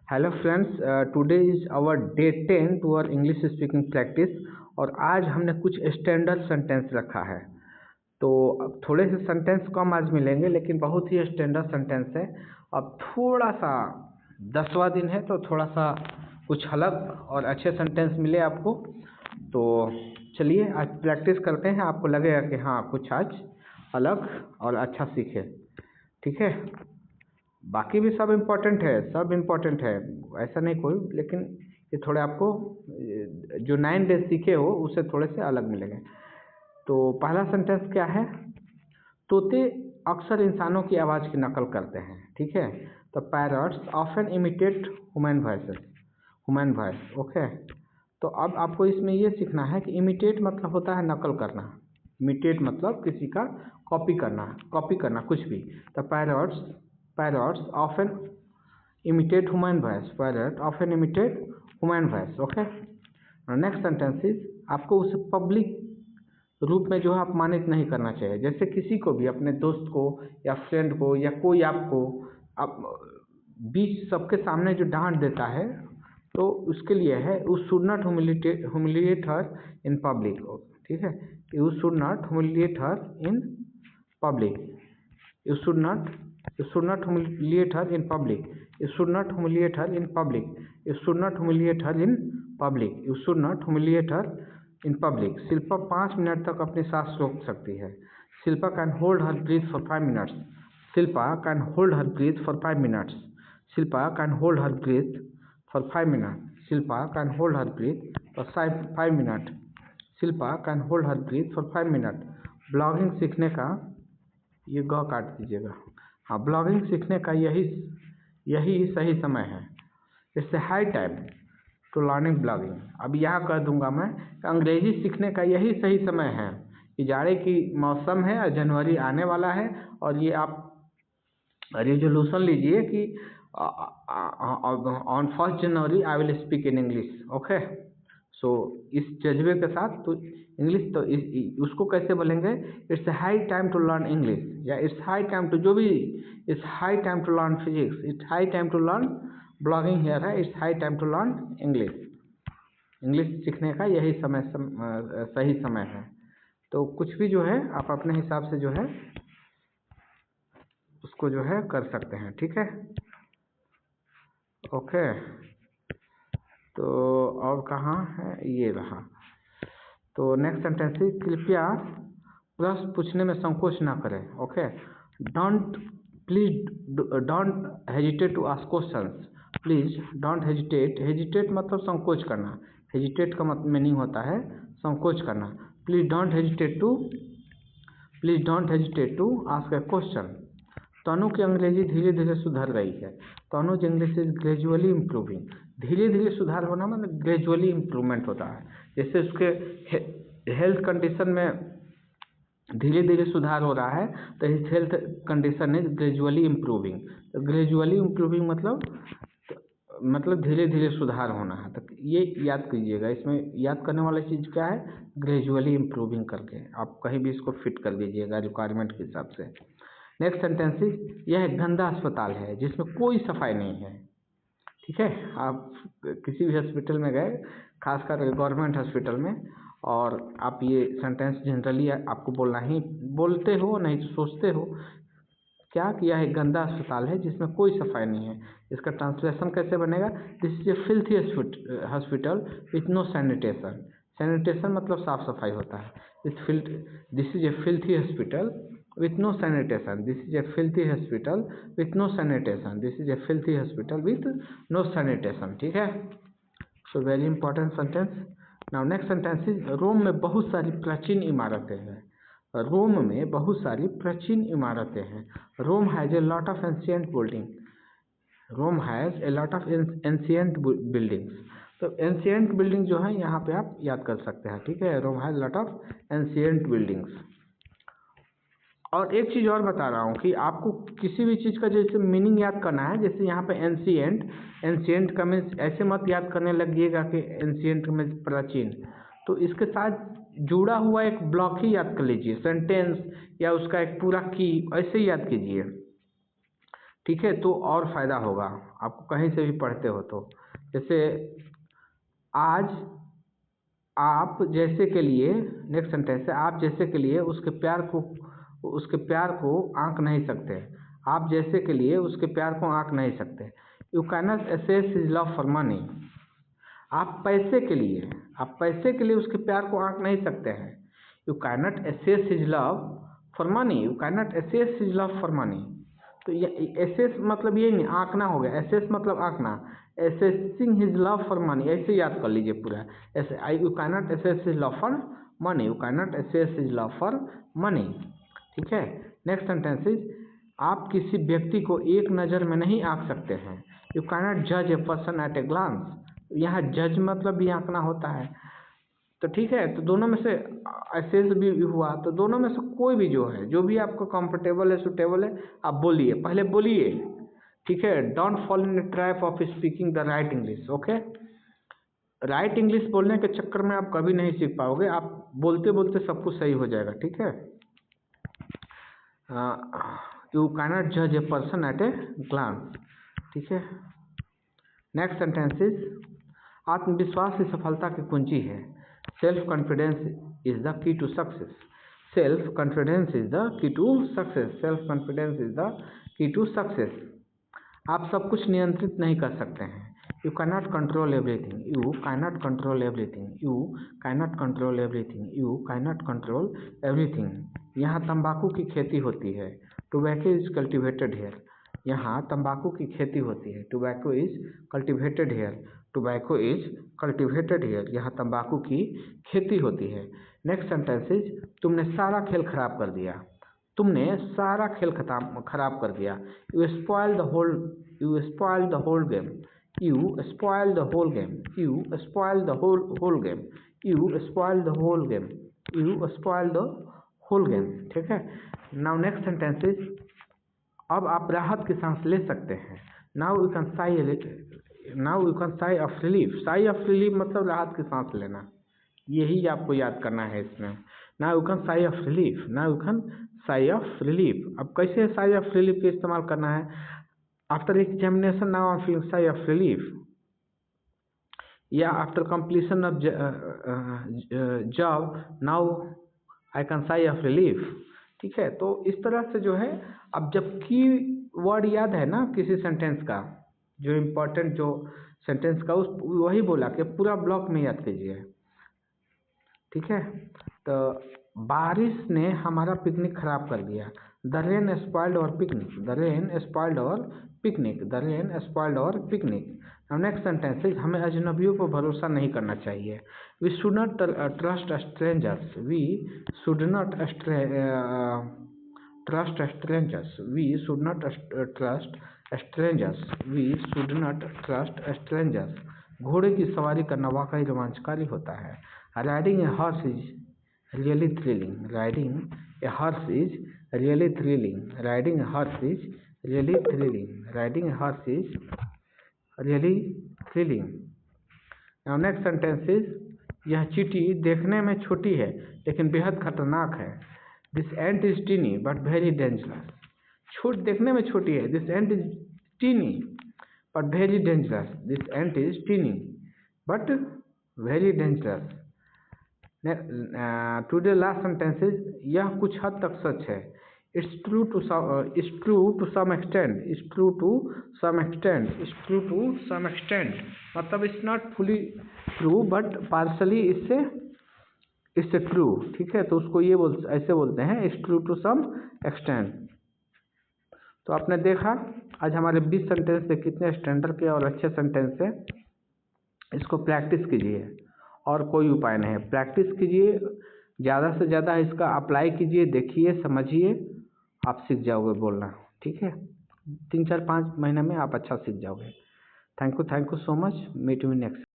Hello friends, today is our day 10 to our English speaking practice. और आज हमने कुछ स्टैंडर्ड सेंटेंस रखा है। तो अब थोड़े से सेंटेंस कम आज मिलेंगे, लेकिन बहुत ही स्टैंडर्ड सेंटेंस है। अब थोड़ा सा 10वां दिन है तो थोड़ा सा कुछ अलग और अच्छे सेंटेंस मिले आपको। तो चलिए आज प्रैक्टिस करते हैं। आपको लगेगा कि हाँ कुछ आज अलग और अच्छा सीखे। ठीक है, बाकी भी सब इम्पोर्टेंट है, सब इम्पोर्टेंट है, ऐसा नहीं कोई, लेकिन ये थोड़े आपको जो 9 डेज सीखे हो उससे थोड़े से अलग मिलेंगे। तो पहला सेंटेंस क्या है? तोते अक्सर इंसानों की आवाज़ की नकल करते हैं। ठीक है, तो parrots often imitate human voice. Okay, तो अब आपको इसमें ये सीखना है कि इमिटेट मतलब होता है नकल करना। इमिटेट मतलब किसी का कॉपी करना कुछ भी। तो parrots often imitate human voice. Parrot often imitate human voice. Okay, next sentence is आपको उसे पब्लिक रूप में जो है अपमानित नहीं करना चाहिए। जैसे किसी को भी, अपने दोस्त को या फ्रेंड को या कोई आपको आप बीच सबके सामने जो डांट देता है, तो उसके लिए है you should not humiliate her in public. ठीक है, you should not humiliate her in public. You should not humiliate her in public. You should not humiliate her in public. You should not humiliate her in public. You should not humiliate her in public. Shilpa 5 minute तक अपनी सांस रोक सकती है। Shilpa can hold her breath for 5 minutes. Shilpa can hold her breath for 5 minutes. Shilpa can hold her breath for 5 minute. Shilpa can hold her breath for 5 minute. Shilpa can hold her breath for 5 minute. Blogging सीखने का, ये ग काट दीजिएगा, हाँ, blogging सीखने का यही सही समय है। It's high time to learning blogging. अब यहाँ कह दूंगा मैं कि अंग्रेजी सीखने का यही सही समय है। ये जाड़े की मौसम है और जनवरी आने वाला है, और ये आप रेजोल्यूशन लीजिए कि on 1 January I will speak in English. Okay, so इस जज्बे के साथ तो इंग्लिश तो उसको कैसे बोलेंगे? It's high time to learn English, या इट्स हाई टाइम टू, जो भी, it's high time to learn physics, it's high time to learn blogging here है, it's high time to learn English. English सीखने का यही सही समय है। तो कुछ भी जो है आप अपने हिसाब से जो है उसको जो है कर सकते हैं। ठीक है, ओके। तो और कहाँ है? ये रहा। तो नेक्स्ट सेंटेंस है, कृपया प्रश्न पूछने में संकोच ना करें। Okay, don't hesitate to ask questions. Please don't hesitate मतलब संकोच करना। हेजिटेट का मतलब मीनिंग होता है संकोच करना। Please don't hesitate to ask a question. Tanu की अंग्रेजी धीरे धीरे सुधर रही है। Tanu's English is gradually improving. धीरे धीरे सुधार होना मतलब ग्रेजुअली इम्प्रूवमेंट होता है। जैसे उसके हेल्थ कंडीशन में धीरे धीरे सुधार हो रहा है, तो his health condition is gradually improving. तो ग्रेजुअली इम्प्रूविंग मतलब धीरे धीरे सुधार होना है। तो ये याद कीजिएगा। इसमें याद करने वाली चीज़ क्या है? ग्रेजुअली इम्प्रूविंग करके आप कहीं भी इसको फिट कर दीजिएगा रिक्वायरमेंट के हिसाब से। नेक्स्ट सेंटेंस इज, यह एक गंदा अस्पताल है जिसमें कोई सफाई नहीं है। ठीक है, आप किसी भी हॉस्पिटल में गए, खासकर गवर्नमेंट हॉस्पिटल में, और आप ये सेंटेंस जनरली आपको बोलते हो, नहीं तो सोचते हो क्या कि यह एक गंदा अस्पताल है जिसमें कोई सफाई नहीं है। इसका ट्रांसलेशन कैसे बनेगा? This is a filthy hospital with no sanitation. Sanitation मतलब साफ सफाई होता है। This is a filthy hospital with no sanitation. This is a filthy hospital with no sanitation. This is a filthy hospital with no sanitation. ठीक है, so very important sentence. Now next sentence is, रोम में बहुत सारी प्राचीन इमारतें हैं। रोम में बहुत सारी प्राचीन इमारतें हैं। Rome has a lot of ancient building. Rome has a lot of ancient buildings. तो ancient building जो है यहाँ पे आप याद कर सकते हैं। ठीक है, रोम has lot of ancient buildings. और एक चीज़ और बता रहा हूँ कि आपको किसी भी चीज़ का जैसे मीनिंग याद करना है, जैसे यहाँ पे एंशिएंट का मीन्स ऐसे मत याद करने लगिएगा कि एंशिएंट मीन्स प्राचीन। तो इसके साथ जुड़ा हुआ एक ब्लॉक ही याद कर लीजिए, सेंटेंस या उसका एक पूरा की, ऐसे ही याद कीजिए। ठीक है, तो और फ़ायदा होगा आपको कहीं से भी पढ़ते हो तो। जैसे आज आप जैसे के लिए, नेक्स्ट सेंटेंस है, आप जैसे के लिए उसके प्यार को आंक नहीं सकते। आप जैसे के लिए उसके प्यार को आंक नहीं सकते। You cannot assess his love for money. आप पैसे के लिए उसके प्यार को आंक नहीं सकते हैं। You cannot assess his love for money. You cannot assess his love for money. तो ये एसेस मतलब ये नहीं, आंकना हो गया। एसेस मतलब आंकना। Assessing his love for money, ऐसे याद कर लीजिए पूरा। ऐसे you cannot assess his love for money. You cannot assess his love for money. ठीक है, नेक्स्ट सेंटेंस इज, आप किसी व्यक्ति को एक नज़र में नहीं आंक सकते हैं। यू कैनॉट जज a person at a glance. यहाँ जज मतलब भी आंकना होता है। तो ठीक है, तो दोनों में से असेस भी हुआ, तो दोनों में से कोई भी जो है, जो भी आपको कंफर्टेबल है, सुटेबल है, आप बोलिए, पहले बोलिए। ठीक है, don't fall in the trap of speaking the right English. Okay, right English बोलने के चक्कर में आप कभी नहीं सीख पाओगे। आप बोलते बोलते सब कुछ सही हो जाएगा। ठीक है, यू कैनॉट जज a person at a glance. ठीक है, नेक्स्ट सेंटेंस इज, आत्मविश्वास ही सफलता की कुंजी है। Self confidence is the key to success. Self confidence is the key to success. Self confidence is the key to success. आप सब कुछ नियंत्रित नहीं कर सकते हैं। You cannot control everything. You cannot control everything. You cannot control everything. You cannot control everything. यहाँ तंबाकू की खेती होती है। Tobacco is cultivated here. यहाँ तंबाकू की खेती होती है। Tobacco is cultivated here. Tobacco is cultivated here. यहाँ तंबाकू की खेती होती है। नेक्स्ट सेंटेंस इज, तुमने सारा खेल खराब कर दिया। तुमने सारा खेल खराब कर दिया। You spoil the whole game. You spoil the whole game. You spoil the whole game. You spoil the whole game. You spoil the whole game. ठीक है, नाउ नेक्स्ट सेंटेंस इज, अब आप राहत की सांस ले सकते हैं। Now you can sigh of relief. Sai of relief मतलब राहत की सांस लेना। यही आपको याद करना है इसमें। Now you can sigh of relief. Now you can sigh of relief. अब कैसे साई ऑफ रिलीफ का इस्तेमाल करना है? After examination now I am feeling sigh of relief, या after completion of job now I can sigh of relief. ठीक है, तो इस तरह से जो है, अब जब की वर्ड याद है ना किसी सेंटेंस का, जो इम्पोर्टेंट जो सेंटेंस का, उस वही बोला कि पूरा ब्लॉक में याद कीजिए। ठीक है, तो बारिश ने हमारा पिकनिक खराब कर दिया। The rain spoiled our picnic. The rain spoiled our picnic. The rain spoiled our picnic. Next sentence is, हमें अजनबियों पर भरोसा नहीं करना चाहिए। We should not trust strangers. We should not trust strangers. We should not trust strangers. We should not trust strangers. घोड़े की सवारी करना वाकई रोमांचकारी होता है। Riding a horse is really thrilling. Riding a horse is really thrilling. Riding a horse is really thrilling. Riding a horse is really thrilling. Now next sentence is, यह चींटी देखने में छोटी है लेकिन बेहद खतरनाक है। This ant is tiny but very dangerous. देखने में छोटी है। This ant is tiny but very dangerous. This ant is tiny but very dangerous. Today last sentence is, यह कुछ हद तक सच है। It's true to some extent. It's true to some extent. It's true to some extent मतलब it's not fully true but partially इससे true. ठीक है, तो उसको ये ऐसे बोलते हैं, it's true to some extent. तो आपने देखा आज हमारे 20 सेंटेंस से कितने स्टैंडर्ड के और अच्छे सेंटेंस है। इसको प्रैक्टिस कीजिए और कोई उपाय नहीं है। प्रैक्टिस कीजिए, ज़्यादा से ज़्यादा इसका अप्लाई कीजिए, देखिए, समझिए, आप सीख जाओगे बोलना। ठीक है, 3 4 5 महीने में आप अच्छा सीख जाओगे। Thank you so much. Meet you next.